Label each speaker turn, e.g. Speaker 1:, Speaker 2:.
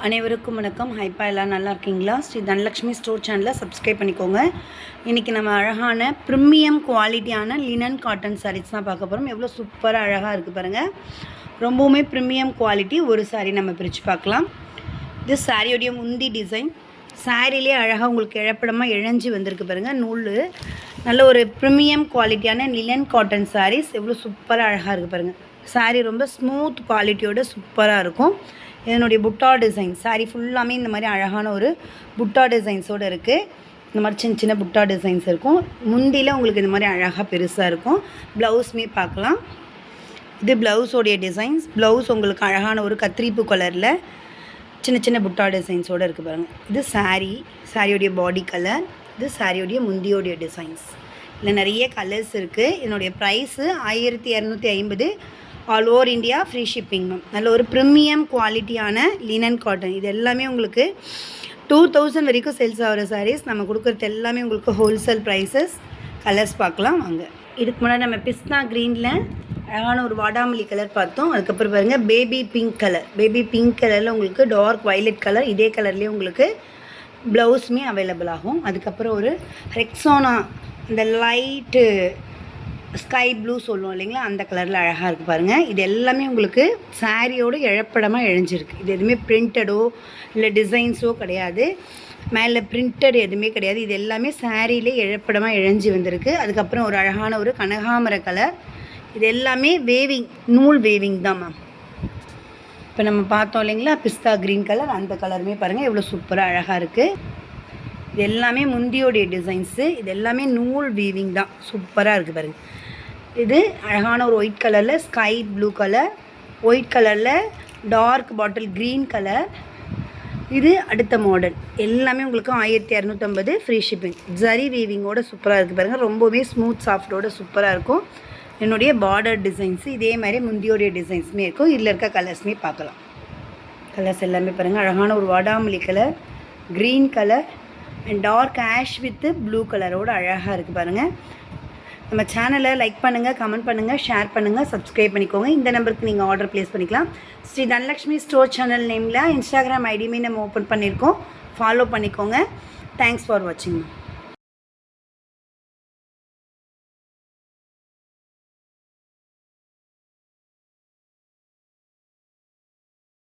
Speaker 1: அனைவருக்கும் வணக்கம். ஹைப்பா எல்லாம் நல்லா இருக்கீங்களா? ஸ்ரீ தனலக்ஷ்மி ஸ்டோர் சேனலை சப்ஸ்கிரைப் பண்ணிக்கோங்க. இன்றைக்கி நம்ம அழகான ப்ரீமியம் குவாலிட்டியான லினன் காட்டன் சாரீஸ் தான் பார்க்க போகிறோம். எவ்வளோ சூப்பராக அழகாக இருக்குது பாருங்கள். ரொம்பவுமே ப்ரீமியம் குவாலிட்டி. ஒரு சாரீ நம்ம பிரித்து பார்க்கலாம். இது சாரியோடைய முந்தி டிசைன். சாரிலே அழகாக உங்களுக்கு இழப்படமாக இழஞ்சி வந்திருக்கு பாருங்கள். நூல் நல்ல ஒரு ப்ரீமியம் குவாலிட்டியான லினன் காட்டன் சாரீஸ். எவ்வளோ சூப்பராக அழகாக இருக்குது பாருங்கள். சாரீ ரொம்ப ஸ்மூத் குவாலிட்டியோடு சூப்பராக இருக்கும். இதனுடைய புட்டா டிசைன் சாரீ ஃபுல்லாமே இந்த மாதிரி அழகான ஒரு புட்டா டிசைன்ஸோடு இருக்குது. இந்த மாதிரி சின்ன சின்ன புட்டா டிசைன்ஸ் இருக்கும். முந்தியில் உங்களுக்கு இந்த மாதிரி அழகாக பெருசாக இருக்கும். ப்ளவுஸுமே பார்க்கலாம். இது ப்ளவுஸோடைய டிசைன்ஸ். ப்ளவுஸ் உங்களுக்கு அழகான ஒரு கத்திரிப்பு கலரில் சின்ன சின்ன புட்டா டிசைன்ஸோடு இருக்குது பாருங்கள். இது சாரியோடைய பாடி கலர். இது சாரியோடைய முந்தியோடைய டிசைன்ஸ். இதில் நிறைய கலர்ஸ் இருக்குது. இதனுடைய price 1250. All over India free shipping ma'am. நல்ல ஒரு ப்ரீமியம் குவாலிட்டியான லினன் காட்டன். இது எல்லாமே உங்களுக்கு 2000 வரைக்கும் சேல்ஸ் ஆகிற சாரீஸ். நம்ம கொடுக்குறது எல்லாமே உங்களுக்கு ஹோல்சேல் ப்ரைஸஸ். கலர்ஸ் பார்க்கலாம் வாங்க. இதுக்கு முன்னாடி நம்ம பிஸ்தா க்ரீனில் அழகான ஒரு வாடாமல்லி கலர் பார்த்தோம். அதுக்கப்புறம் பாருங்கள் baby pink colour. Baby pink கலரில் உங்களுக்கு டார்க் வைலட் கலர். இதே கலர்லேயே உங்களுக்கு ப்ளவுஸுமே அவைலபிள் ஆகும். அதுக்கப்புறம் ஒரு ரெக்ஸோனா இந்த லைட்டு ஸ்கை ப்ளூ சொல்லுவோம் இல்லைங்களா, அந்த கலரில் அழகாக இருக்குது பாருங்கள். இது எல்லாமே உங்களுக்கு சாரியோடு இழப்படமாக இழைஞ்சிருக்கு. இது எதுவுமே பிரிண்டடோ இல்லை டிசைன்ஸோ கிடையாது. மேலே பிரிண்டட் எதுவுமே கிடையாது. இது எல்லாமே சாரியிலே இழப்படமாக இழைஞ்சி வந்திருக்கு. அதுக்கப்புறம் ஒரு அழகான ஒரு கனகாமர கலர். இது எல்லாமே வேவிங், நூல் வேவிங் தான் மேம். இப்போ நம்ம பார்த்தோம் இல்லைங்களா பிஸ்தா க்ரீன் கலர், அந்த கலருமே பாருங்கள் எவ்வளோ சூப்பராக அழகாக இருக்குது. இது எல்லாமே முந்தியோடைய டிசைன்ஸு. இது எல்லாமே நூல் வீவிங் தான். சூப்பராக இருக்குது பாருங்கள். இது அழகான ஒரு ஒயிட் கலரில் ஸ்கை ப்ளூ கலர், ஒயிட் கலரில் டார்க் பாட்டில் க்ரீன் கலர். இது அடுத்த மாடல். எல்லாமே உங்களுக்கு 1250 ஃப்ரீ ஷிப்பிங். ஜரி வீவிங்கோட சூப்பராக இருக்குது பாருங்கள். ரொம்பவே ஸ்மூத் சாஃப்டோட சூப்பராக இருக்கும். என்னுடைய பார்டர் டிசைன்ஸு இதே மாதிரி முந்தியோடைய டிசைன்ஸுமே இருக்கும். இதில் இருக்க கலர்ஸுமே பார்க்கலாம். கலர்ஸ் எல்லாமே பாருங்கள். அழகான ஒரு வாடாமல்லி colour, green colour and dark ash with blue கலரோடு அழகாக இருக்குது பாருங்கள். நம்ம சேனலை லைக் பண்ணுங்கள், கமெண்ட் பண்ணுங்கள், ஷேர் பண்ணுங்கள், சப்ஸ்கிரைப் பண்ணிக்கோங்க. இந்த நம்பருக்கு நீங்கள் ஆர்டர் ப்ளேஸ் பண்ணிக்கலாம். ஸ்ரீ தனலக்ஷ்மி ஸ்டோர் சேனல் நேமில் இன்ஸ்டாகிராம் ஐடியுமே நம்ம ஓப்பன் பண்ணியிருக்கோம். ஃபாலோ பண்ணிக்கோங்க. தேங்க்ஸ் ஃபார் வாட்சிங்.